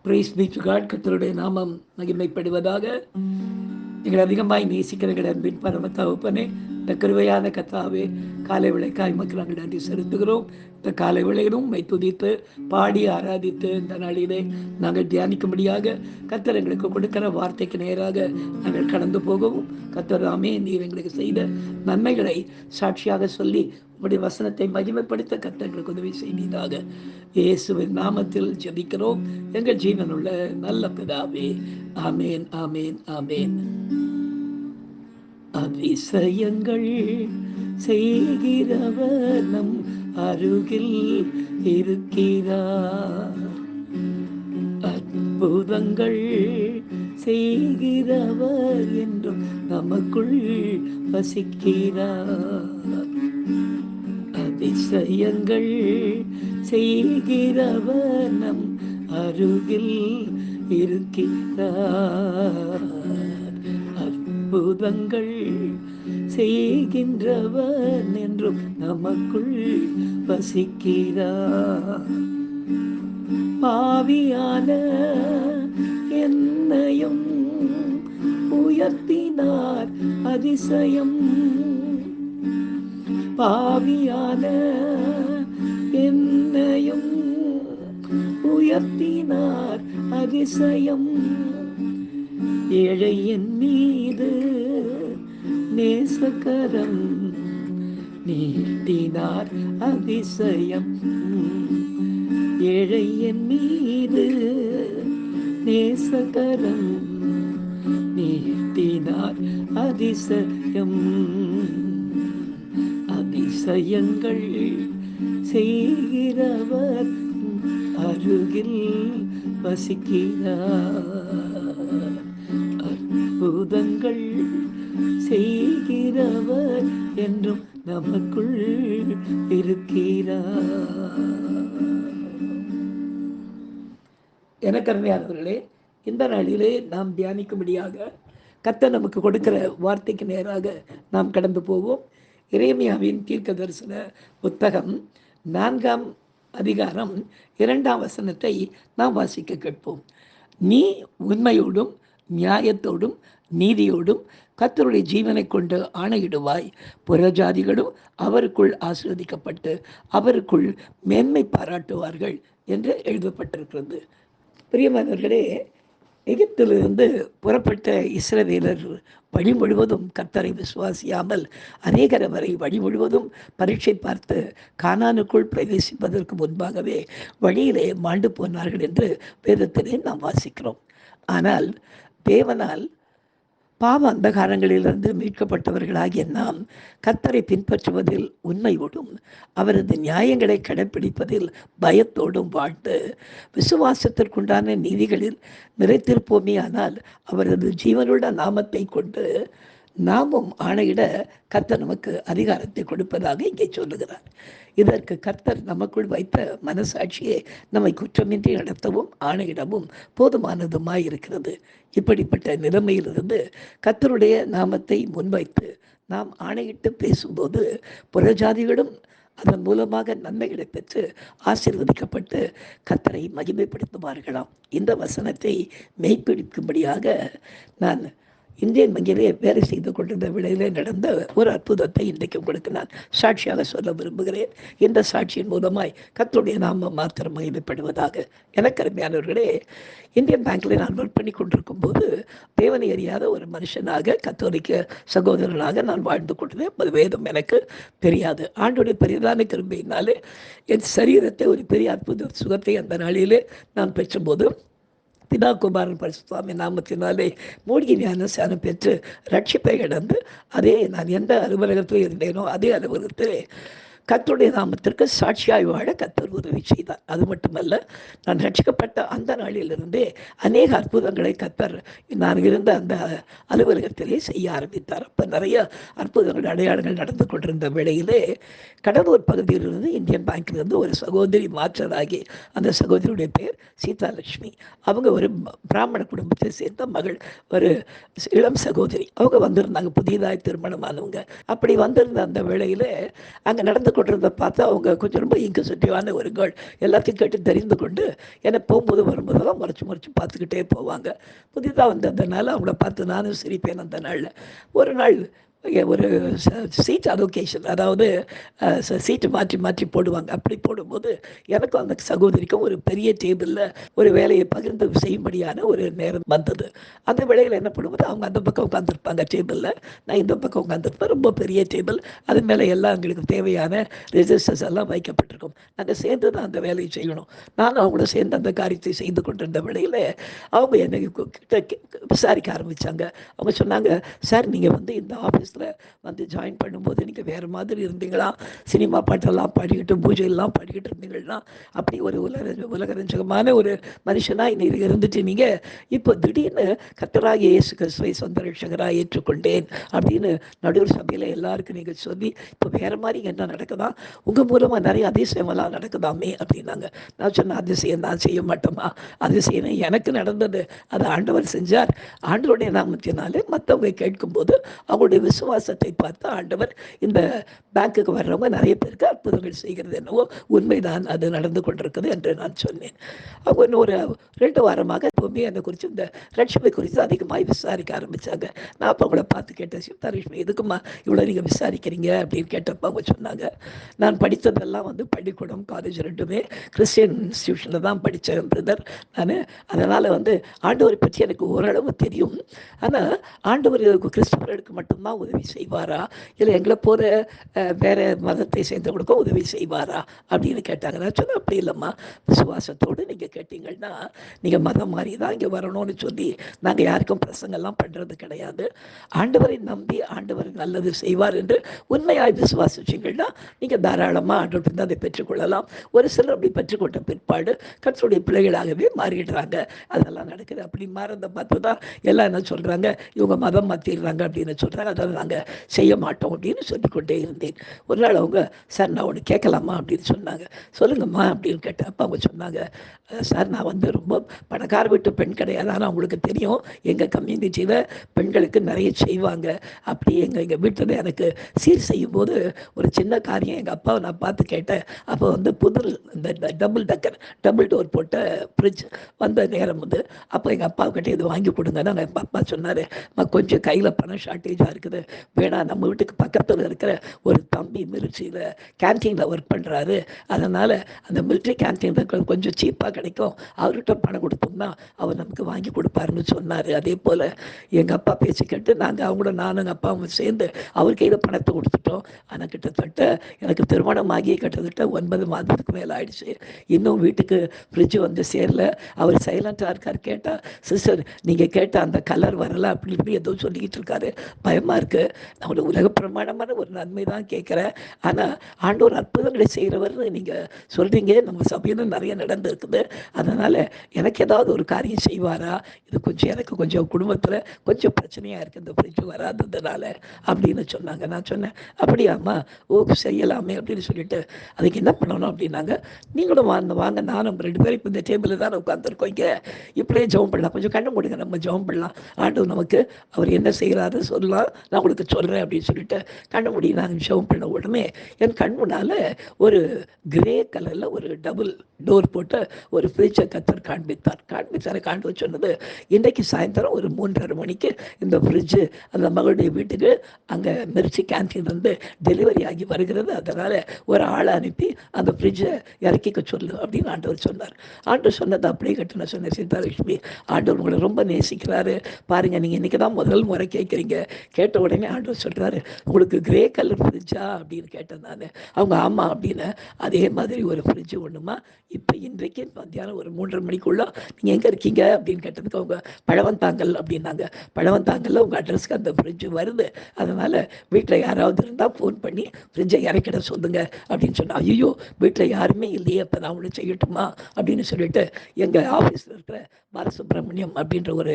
Price B to God. கர்த்தருடைய நாமம் மகிமைப்படுவதாக. எங்களை அதிகமாய் நேசிக்கிற எங்கள் அன்பின் பரம தகப்பனே, இந்த கிருபையான கர்த்தாவே, காலை விளைக்காய் மக்கள் நாங்கள் நன்றி செலுத்துகிறோம். இந்த காலை விளையிலும் மை துதித்து பாடி ஆராதித்து இந்த நாளிலே நாங்கள் தியானிக்கும்படியாக கர்த்தர் எங்களுக்கு கொடுக்கிற வார்த்தைக்கு நேராக நாங்கள் கடந்து போகவும், கர்த்தர் தாமே நீர் எங்களுக்கு செய்த நன்மைகளை சாட்சியாக சொல்லி உங்களுடைய வசனத்தை மகிமைப்படுத்த கர்த்தர் எங்களுக்கு உதவி செய்வீராக. இயேசுவின் நாமத்தில் ஜெபிக்கிறோம் எங்கள் ஜீவனுள்ள நல்ல பிதாவே. ஆமேன், ஆமேன், ஆமேன். அதிசயங்கள் செய்கிறவர் நம் அருகில் இருக்கிறார். அற்புதங்கள் செய்கிறவர் என்றும் நமக்குள் வசிக்கிறார். அதிசயங்கள் செய்கிறவர் நம் அருகில் இருக்கிறார். அற்புதங்கள் செய்கின்றவர் என்றும் நமக்குள் வசிக்கிறார். பாவியான என்னையும் உயர்த்தினார் அதிசயம். பாவியான என்னையும் உயர்த்தினார் அதிசயம். ஏழையின் மீது நேசகரம் நீட்டினார் அதிசயம். ஏழையின் மீது நேசகரம் நீட்டினார் அதிசயம். அதிசயங்கள் செய்கிறவர் அருகில் வசிக்கிறார். அற்புதங்கள் செய்கிறவர் என்றும் நமக்குள் இருக்கிறார். எனக்கு அருமையானவர்களே, இந்த நாளிலே நாம் தியானிக்கும்படியாக கர்த்தர் நமக்கு கொடுக்கிற வார்த்தைக்கு நேராக நாம் கடந்து போவோம். எரேமியாவின் தீர்க்க தரிசன புத்தகம் 4ஆம் அதிகாரம் 2ஆம் வசனத்தை நாம் வாசிக்க கேட்போம். நீ உண்மையோடும் நியாயத்தோடும் நீதியோடும் கர்த்தருடைய ஜீவனை கொண்டு ஆணையிடுவாய். புறஜாதிகளும் அவருக்குள் ஆசீர்வதிக்கப்பட்டு அவருக்குள் மேன்மை பாராட்டுவார்கள் என்று எழுதப்பட்டிருக்கிறது. பிரியமானவர்களே, எகிப்திலிருந்து புறப்பட்ட இஸ்ரவேலர் வழி முழுவதும் கர்த்தரை விசுவாசியாமல் அநேகர் வரை வழி முழுவதும் பரீட்சை பார்த்து கானானுக்குள் பிரவேசிப்பதற்கு முன்பாகவே வழியிலே மாண்டு போனார்கள் என்று வேதத்திலே நாம் வாசிக்கிறோம். ஆனால் தேவனால் பாவ அந்தகாரங்களிலிருந்து மீட்கப்பட்டவர்களாகிய நாம் கர்த்தரை பின்பற்றுவதில் உண்மையோடும் அவரது நியாயங்களை கடைப்பிடிப்பதில் பயத்தோடும் வாழ்ந்து விசுவாசத்திற்குண்டான நீதிகளில் நிறைத்திருப்போமே. ஆனால் அவரது ஜீவனுள்ள நாமத்தை கொண்டு நாமும் ஆணையிட கர்த்தர் நமக்கு அதிகாரத்தை கொடுப்பதாக இங்கே சொல்லுகிறார். இதற்கு கர்த்தர் நமக்குள் வைத்த மனசாட்சியை நம்மை குற்றமின்றி நடத்தவும் ஆணையிடவும் போதுமானதுமாய் இருக்கிறது. இப்படிப்பட்ட நிலைமையிலிருந்து கர்த்தருடைய நாமத்தை முன்வைத்து நாம் ஆணையிட்டு பேசும்போது புறஜாதிகளும் அதன் மூலமாக நன்மைகளை பெற்று ஆசீர்வதிக்கப்பட்டு கர்த்தரை மகிமைப்படுத்துவார்களாம். இந்த வசனத்தை மெய்ப்பிடிக்கும்படியாக நான் இந்தியன் வங்கியிலே வேலை செய்து கொண்டிருந்த வேளையிலே நடந்த ஒரு அற்புதத்தை இன்றைக்கு உங்களுக்கு நான் சாட்சியாக சொல்ல விரும்புகிறேன். இந்த சாட்சியின் மூலமாய் கர்த்தருடைய நாமம் மாத்திரம் மகிமைப்படுவதாக. எனக்கு அருமையானவர்களே, இந்தியன் பேங்க்கில் நான் ஒர்க் பண்ணி கொண்டிருக்கும் போது தேவனை அறியாத ஒரு மனுஷனாக கத்தோலிக்க சகோதரனாக நான் வாழ்ந்து கொண்டிருந்தேன். அது வேதம் எனக்கு தெரியாது. ஆண்டோடைய பெரியதான கிருபையினாலே என் சரீரத்தை ஒரு பெரிய அற்புத சுகத்தை அந்த நாளிலே நான் பெற்றபோது பிதா குமாரன் பரிசுத்தாமி நாமத்தினாலே மூழ்கி ஞானஸ்நானம் பெற்று ரட்சிப்பை இழந்து நான் எந்த அலுவலகத்தில் இருந்தேனோ அதே அலுவலகத்திலே கர்த்தருடைய நாமத்திற்கு சாட்சியாய் வாழ கர்த்தர் உதவி செய்தார். அது மட்டுமல்ல, நான் ரட்சிக்கப்பட்ட அந்த நாளிலிருந்தே அநேக அற்புதங்களை கர்த்தர் நான் இருந்த அந்த அலுவலகத்திலே செய்ய ஆரம்பித்தார். அப்போ நிறைய அற்புதங்கள் அடையாளங்கள் நடந்து கொண்டிருந்த வேளையிலே கடலூர் பகுதியிலிருந்து இந்தியன் பேங்க்கிலிருந்து ஒரு சகோதரி மாற்றராகி, அந்த சகோதரியுடைய பேர் சீதாலட்சுமி. அவங்க ஒரு பிராமண குடும்பத்தை சேர்ந்த மகள், ஒரு இளம் சகோதரி. அவங்க வந்திருந்தாங்க, புதியதாய் திருமணமானவங்க. அப்படி வந்திருந்த அந்த வேளையில் அங்கே நடந்து கொண்டிருந்த பார்த்தா அவங்க கொஞ்சம் ரொம்ப இன்கசிட்டிவான ஒரு கேர்ள். எல்லாத்தையும் கேட்டு தெரிந்து கொண்டு என்னை போகும்போது வரும்போதெல்லாம் முறைச்சி முறைச்சி பார்த்துக்கிட்டே போவாங்க. புதிதாக வந்ததுனால அவங்கள பார்த்து நானும் சிரிப்பேன். அந்த நாளில் ஒரு நாள் ஒரு சீட் அலோகேஷன், அதாவது சீட்டு மாற்றி மாற்றி போடுவாங்க. அப்படி போடும்போது எனக்கும் அந்த சகோதரிக்கும் ஒரு பெரிய டேபிளில் ஒரு வேலையை பகிர்ந்து செய்யும்படியான ஒரு நேரம் வந்தது. அந்த வேளையில் என்ன பண்ணும்போது அவங்க அந்த பக்கம் உட்காந்துருப்பாங்க டேபிளில், நான் இந்த பக்கம் உட்காந்துருப்பேன். ரொம்ப பெரிய டேபிள், அது மேலே எல்லாம் எங்களுக்கு தேவையான ரெஜிஸ்டர்ஸ் எல்லாம் வைக்கப்பட்டிருக்கும். நாங்கள் சேர்ந்து தான் அந்த வேலையை செய்யணும். நானும் அவங்களோட சேர்ந்து அந்த காரியத்தை செய்து கொண்டிருந்த வேளையில் அவங்க என்னை விசாரிக்க ஆரம்பித்தாங்க. அவங்க சொன்னாங்க, சார் நீங்கள் வந்து இந்த ஆஃபீஸில் வந்து ஜாயின் பண்ணும்போது நீங்கள் வேறு மாதிரி இருந்தீங்களா? சினிமா பாட்டெல்லாம் பாடிக்கிட்டு பூஜையெல்லாம் பாடிக்கிட்டு இருந்தீங்கன்னா அப்படி ஒரு உலகரஞ்சகமான ஒரு மனுஷனாக இன்னைக்கு இருந்துட்டு நீங்கள் இப்போ திடீர்னு கர்த்தராகிய இயேசு கிறிஸ்துவை சொந்த ரட்சகராக ஏற்றுக்கொண்டேன் அப்படின்னு நடுவர் சபையில் எல்லாருக்கும் நீங்கள் சொல்லி இப்போ வேறு மாதிரி என்ன நடக்குதா? உங்கள் மூலமாக நிறைய அதிசயமெல்லாம் நடக்குதாமே அப்படின்னாங்க. நான் சொன்ன அதிசயம் நான் செய்ய மாட்டோமா? அதிசயம் எனக்கு நடந்தது, அது ஆண்டவர் செஞ்சார். ஆண்டவருடைய நாமத்தினாலே மற்றவங்க கேட்கும்போது அவங்களுடைய விசுவாசத்தை பார்த்து ஆண்டவர் இந்த பேங்க்குக்கு வர்றவங்க நிறைய பேருக்கு அற்புதங்கள் செய்கிறது என்னவோ உண்மைதான், அது நடந்து கொண்டிருக்குது என்று நான் சொன்னேன். அவங்க இன்னும் ஒரு 2 வாரமாக எப்பவுமே என்னை குறித்து இந்த ரட்சிப்பை குறித்து அதிகமாக விசாரிக்க ஆரம்பித்தாங்க. நான் அப்போ அவங்கள பார்த்து கேட்டேன், சிவதாரேஷ்மி எதுக்குமா இவ்வளோ நீங்கள் விசாரிக்கிறீங்க அப்படின்னு கேட்டப்போ அவங்க சொன்னாங்க, நான் படித்ததெல்லாம் வந்து பள்ளிக்கூடம் காலேஜ் ரெண்டுமே கிறிஸ்டியன் இன்ஸ்டியூஷனில் தான் படித்தேன் பிரதர் நான். அதனால் வந்து ஆண்டவரை பற்றி எனக்கு ஓரளவு தெரியும். ஆனால் ஆண்டவர் கிறிஸ்தவர்களுக்கு மட்டும்தான் உதவி செய்வாரா, இல்லை எங்களை போல வேறு மதத்தை சேர்ந்தவங்களுக்கும் உதவி செய்வாரா அப்படின்னு கேட்டாங்க. நான் சொன்னேன், அப்படி இல்லைம்மா, விசுவாசத்தோடு நீங்கள் கேட்டிங்கன்னா நீங்கள் மதம் மாறி தான் இங்கே வரணும்னு சொல்லி நாங்கள் யாருக்கும் பிரசங்கெல்லாம் பண்ணுறது கிடையாது. ஆண்டவரை நம்பி ஆண்டவர் நல்லது செய்வார் என்று உண்மையாய் விசுவாசிச்சிங்கன்னா நீங்கள் தாராளமாக ஆண்டவர்கிட்ட அதை பெற்றுக்கொள்ளலாம். ஒரு சிலர் அப்படி பெற்றுக்கொண்ட பிற்பாடு கர்த்தருடைய பிள்ளைகளாகவே மாறிடுறாங்க. அதெல்லாம் நடக்குது. அப்படி மாறதை பார்த்து தான் எல்லாம் என்ன சொல்கிறாங்க, இவங்க மதம் மாற்றிடுறாங்க அப்படின்னு சொல்கிறாங்க. அதெல்லாம் நாங்கள் செய்ய மாட்டோம் அப்படின்னு சொல்லிக்கொண்டே இருந்தேன். ஒரு நாள் அவங்க, சார் நான் ஒன்று கேட்கலாமா அப்படின்னு சொன்னாங்க. சொல்லுங்கம்மா அப்படின்னு கேட்டேன். அப்போ அவங்க சொன்னாங்க, சார் நான் வந்து ரொம்ப பணக்கார வீட்டு பெண் கிடையாது, ஆனால் அவங்களுக்கு தெரியும் எங்கள் கம்யூனிட்டியில் பெண்களுக்கு நிறைய செய்வாங்க. அப்படி எங்கள் வீட்டில் எனக்கு சீர் செய்யும்போது ஒரு சின்ன காரியம் எங்கள் அப்பாவை நான் பார்த்து கேட்டேன். அப்போ வந்து புது இந்த டபுள் டோர் போட்ட ஃப்ரிட்ஜ் வந்த நேரம் வந்து அப்போ எங்கள் அப்பாவுக்கிட்ட இது வாங்கி கொடுங்கன்னா எங்கள் அப்பா சொன்னார், கொஞ்சம் கையில் பணம் ஷார்ட்டேஜாக இருக்குது, வேணாம் நம்ம வீட்டுக்கு பக்கத்தில் இருக்கிற ஒரு தம்பி மிலிட்ரியில் கேன்டீனில் ஒர்க் பண்ணுறாரு, அதனால் அந்த மிலிட்ரி கேன்டீனில் கொஞ்சம் சீப்பாக கிடைக்கும், அவர்கிட்ட பணம் கொடுத்தோம்னா அவர் நமக்கு வாங்கி கொடுப்பாருன்னு சொன்னார். அதே போல் எங்கள் அப்பா பேச்சு கேட்டு நானும் எங்கள் அப்பாவும் சேர்ந்து அவர் கையில் பணத்தை கொடுத்துட்டோம். ஆனால் கிட்டத்தட்ட எனக்கு திருமணமாகி கிட்டத்தட்ட 9 மாதத்துக்கு மேலே ஆயிடுச்சு. இன்னும் வீட்டுக்கு ஃப்ரிட்ஜு வந்து சேரல. அவர் சைலண்ட்டாக இருக்கார். கேட்டால், சிஸ்டர் நீங்கள் கேட்ட அந்த கலர் வரலை அப்படி இப்படி ஏதோ சொல்லிக்கிட்டு இருக்காரு, பயமாக இருக்குது. நான் ஒரு உலக பிரமாணமான ஒரு நன்மை தான் கேட்குறேன், ஆனால் ஆண்டவர் அற்புதங்களை செய்கிறவர்னு நீங்கள் சொல்கிறீங்க, நம்ம சபையில் நிறைய நடந்துருக்குது, அதனால் எனக்கு ஏதாவது ஒரு காரியம் செய்வாரா? இது கொஞ்சம் எனக்கு கொஞ்சம் குடும்பத்தில் கொஞ்சம் பிரச்சனையாக இருக்குது இந்த ஃப்ரிட்ஜு வராததுனால அப்படின்னு சொன்னாங்க. நான் சொன்னேன், அப்படியாம்மா, ஓ செய்யலாமே அப்படின்னு சொல்லிட்டு, அதுக்கு என்ன பண்ணணும் அப்படின்னாங்க, நீங்களும் வாங்க நானும் 2 பேரும் இப்போ இந்த டேபிளில் தான் உட்காந்துருக்கோம், இங்கே இப்படியே ஜெபம் பண்ணலாம், கொஞ்சம் கண்ணு மூடுங்க, நம்ம ஜெபம் பண்ணலாம், ஆண்டவர் நமக்கு அவர் என்ன செய்கிறாரு சொல்லலாம், நான் உங்களுக்கு சொல்கிறேன் அப்படின்னு சொல்லிட்டு கண்ணு மூடி நாங்கள் ஜெபம் பண்ண உடனே என் கண் முன்னால் ஒரு கிரே கலரில் ஒரு டபுள் டோர் போட்டு ஒரு ஃப்ரிட்ஜை கத்தர் காண்பித்தார் சொன்னது, இன்றைக்கு சாயந்தரம் ஒரு 3:30 மணிக்கு இந்த ஃப்ரிட்ஜு அந்த மகளுடைய வீட்டுக்கு அங்கே மிர்ச்சி கேன்டீன் வந்து டெலிவரி ஆகி வருகிறது, அதனால் ஒரு ஆளை அனுப்பி அந்த ஃப்ரிட்ஜை இறக்கிக்க சொல்லு அப்படின்னு ஆண்டவர் சொன்னார். ஆண்டவர் சொன்னது அப்படியே கட்டு. நான் சொன்னேன், சீதாலட்சுமி, ஆண்டவர் உங்களை ரொம்ப நேசிக்கிறாரு பாருங்கள், நீங்கள் இன்றைக்கி தான் முதல் முறை கேட்குறீங்க. கேட்ட உடனே ஆண்டவர் சொல்கிறாரு, உங்களுக்கு கிரே கலர் ஃப்ரிட்ஜா அப்படின்னு கேட்டேன் நான். அவங்க ஆமாம் அப்படின்னு. அதே மாதிரி ஒரு ஃப்ரிட்ஜு ஒன்றுமா இப்போ இன்றைக்கு மத்தியானம் ஒரு 3:30 மணிக்குள்ளே நீங்கள் எங்கே இருக்கீங்க அப்படின்னு கேட்டதுக்கு அவங்க பழவந்தாங்கல் அப்படின்னாங்க. பழவந்தாங்கல்ல உங்கள் அட்ரஸ்க்கு அந்த ஃப்ரிட்ஜு வருது, அதனால் வீட்டில் யாராவது இருந்தால் ஃபோன் பண்ணி ஃப்ரிட்ஜை இறக்கிட சொல்லுங்க அப்படின்னு சொன்னால், ஐயோ வீட்டில் யாருமே இல்லையே, அப்போ நான் ஒன்று செய்யட்டுமா அப்படின்னு சொல்லிட்டு எங்கள் ஆஃபீஸில் இருக்கிற பாலசுப்ரமணியம் அப்படின்ற ஒரு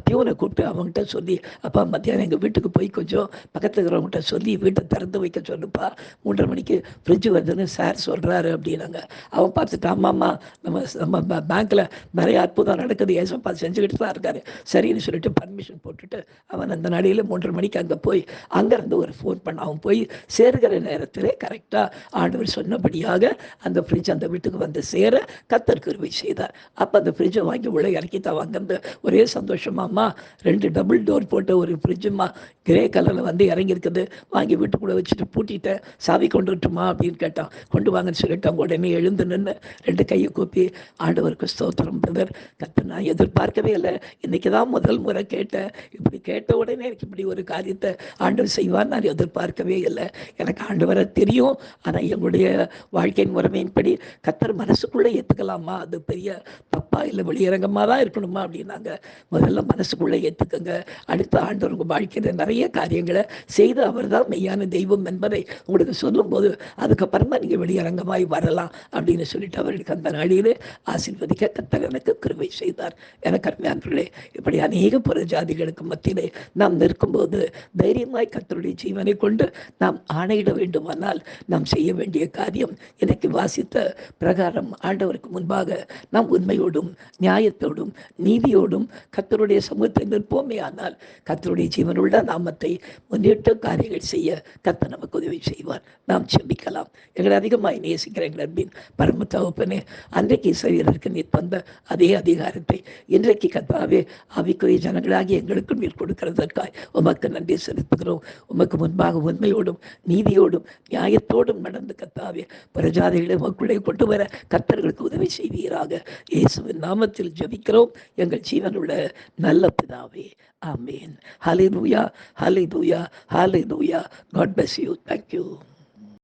பியூனை கூப்பிட்டு அவங்ககிட்ட சொல்லி, அப்பா மத்தியானம் எங்கள் வீட்டுக்கு போய் கொஞ்சம் பக்கத்தில் இருக்கிறவங்ககிட்ட சொல்லி வீட்டை திறந்து வைக்க சொல்லுப்பா, 3:30 மணிக்கு ஃப்ரிட்ஜு வருதுன்னு சார் சொல்கிறாரு அப்படின்னாங்க. அவன் பார்த்துட்டு, ஆமாம்மா, நம்ம நம்ம பேங்க்கில் நிறைய அற்புதம் நடக்குது, ஏசப்பா செஞ்சுக்கிட்டு தான் இருக்காரு, சரின்னு சொல்லிட்டு பர்மிஷன் போட்டுட்டு அவன் அந்த நாளையில் 3:30 மணிக்கு அங்கே போய் அங்கேருந்து ஒரு ஃபோன் பண்ண. அவன் போய் சேர்கிற நேரத்தில் கரெக்டாக ஆண்டவர் சொன்னபடியாக அந்த ஃப்ரிட்ஜ் அந்த வீட்டுக்கு வந்து சேர கர்த்தர் கிருபை செய்தார். அப்போ அந்த ஃப்ரிட்ஜை வாங்கி உள்ளே இறக்கி தான் அங்கேருந்து ஒரே சந்தோஷமாம்மா, 2 டபுள் டோர் போட்ட ஒரு ஃப்ரிட்ஜுமா, கிரே கலரில் வந்து இறங்கியிருக்குது, வாங்கி வீட்டுக்குள்ளே வச்சுட்டு பூட்டிட்டேன், சாவி கொண்டு வரட்டுமா அப்படின்னு கேட்டான். கொண்டு வாங்கன்னு சொல்லிட்டாங்க. உடனே எழுந்து நின்று 2 கையை கூப்பி, ஆண்டவருக்கு ஸ்தோத்திரம் பிரதர், கர்த்தர் நான் எதிர்பார்க்கவே இல்லை, இன்றைக்கி தான் முதல் முறை கேட்டேன், இப்படி கேட்ட உடனே எனக்கு இப்படி ஒரு காரியத்தை ஆண்டவர் செய்வார் நான் எதிர்பார்க்கவே இல்லை. எனக்கு ஆண்டவரை தெரியும், ஆனால் எங்களுடைய வாழ்க்கையின் முறைமையின்படி கர்த்தர் மனசுக்குள்ளே ஏற்றுக்கலாமா, அது பெரிய தப்பா இல்லை வெளியரங்கமாக தான் இருக்கணுமா அப்படின்னாங்க. முதல்ல மனசுக்குள்ளே ஏற்றுக்கங்க, அடுத்த ஆண்டவர் உங்கள் வாழ்க்கையில் நிறைய காரியங்களை செய்து அவர் தான் மெய்யான தெய்வம் என்பதை உங்களுக்கு சொல்லும்போது அதுக்கப்புறம் தான் நீங்கள் வெளியரங்கமாய் வரலாம் அப்படின்னு சொல்லிட்டு அவர்களுக்கு அந்த நாளிலே ஆசீர்வதிக்க கர்த்தர் எனக்கு கிருபை செய்தார். எனக்கு அருமையானவர்களே, இப்படி அநேக புற ஜாதிகளுக்கு மத்தியிலே நாம் நிற்கும்போது தைரியமாய் கர்த்தருடைய ஜீவனை கொண்டு நாம் ஆணையிட வேண்டுமானால் நாம் செய்ய வேண்டிய காரியம், எனக்கு வாசித்த பிரகாரம் ஆண்டவருக்கு முன்பாக நாம் உண்மையோடும் நியாயத்தோடும் நீதியோடும் கர்த்தருடைய சமூகத்தில் நிற்போமே ஆனால் கர்த்தருடைய ஜீவனுள்ள நாமத்தை முன்னிட்டு காரியங்கள் செய்ய கர்த்தர் நமக்கு உதவி செய்வார். நாம் செபிக்கலாம். எங்களை அதிகமாய் நேசிக்கிற எங்கள் அன்பின் பரம தகப்பனே, அன்றைக்கு இஸ்ரவேலருக்கு நீர் தந்த அதே அதிகாரத்தை இன்றைக்கு கர்த்தாவே ஆவிக்குரிய ஜனங்களாகி எங்களுக்கு நீர் கொடுக்கிறதற்காய் உமக்கு நன்றி செலுத்துகிறோம். உமக்கு முன்பாக உண்மையோடும் நீதியோடும் நியாயத்தோடும் நடந்து கர்த்தாவே பிரஜாதிகளை உமக்குள்ளே கொண்டு வர கர்த்தர்களுக்கு உதவி செய்வீராக. இயேசுவின் நாமத்தில் ஜெபிக்கிறோம் எங்கள் ஜீவனுள்ள நல்ல பிதாவே. ஆமென். ஹல்லேலூயா, ஹல்லேலூயா, ஹல்லேலூயா. God bless you. Thank you.